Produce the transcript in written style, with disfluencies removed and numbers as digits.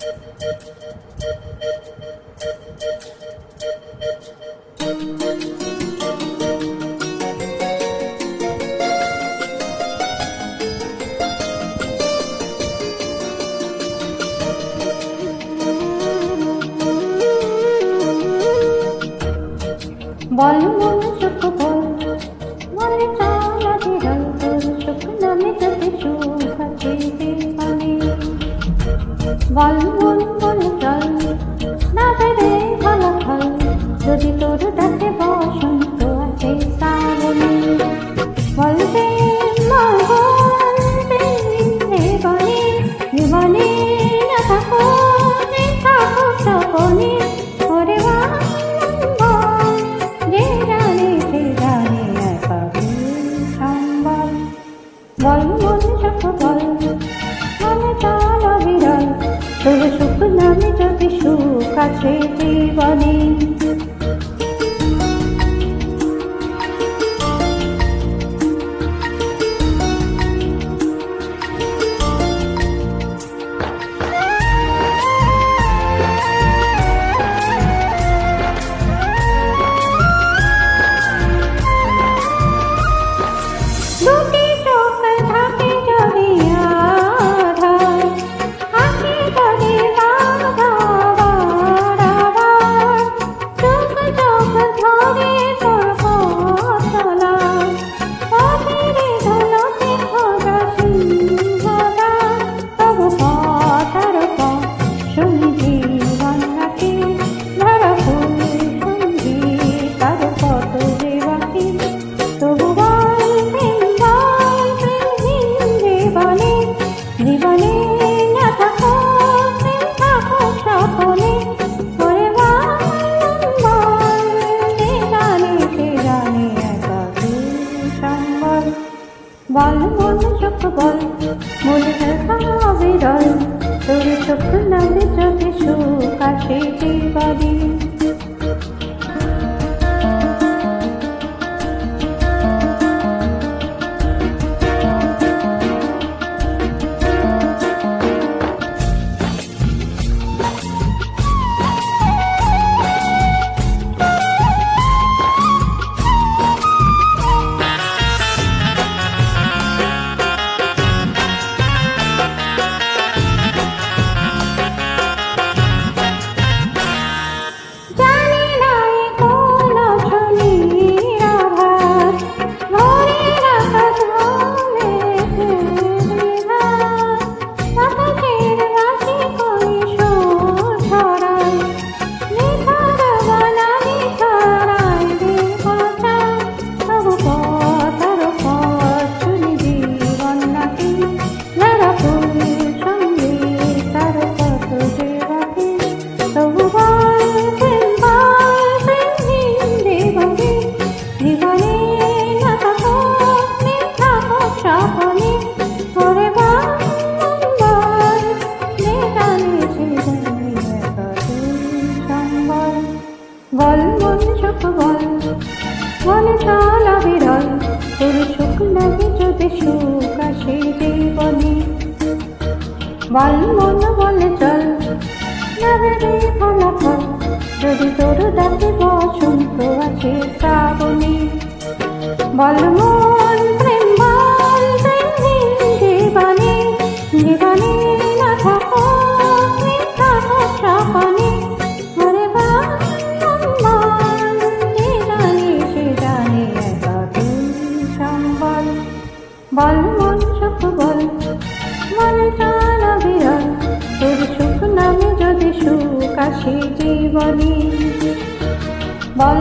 বল মন সুখ বল মনে চালা বিরল তোর সুখ নামে যদি সুখ আছে জীবনে। বল মন বল চল না বেড়ে ফলাফল যদি তোর ডাকে বসন্ত আছে শ্রাবণে। বলবে জীবনে জীবনে না থাকো থাকো সপনে। ওরে বল মন সুখ বল মনে চালা বিরল তোর সুখ নামে যদি সুখ আছে জীবনে। বল মন সুখ বল মনে থাকা বিরল তোর সুখ নামে যদি সুখ আসে জীবনে। বল মন সুখ বল মনে চালা বিরল তোর সুখ নামে যদি সুখ আসে জীবনে। বল মন বলে চল না বেড়ে ফলাফল যদি তোর ডাকে বসন্ত আছে শ্রাবণে। বল মন প্রেম বল প্রেমহীন জীবনে জীবনে না থাকো থাকো সপনে। বল মন সুখ বল মনে চালা বিরল তোর সুখ নামে যদি সুখ আসে জীবনে। বল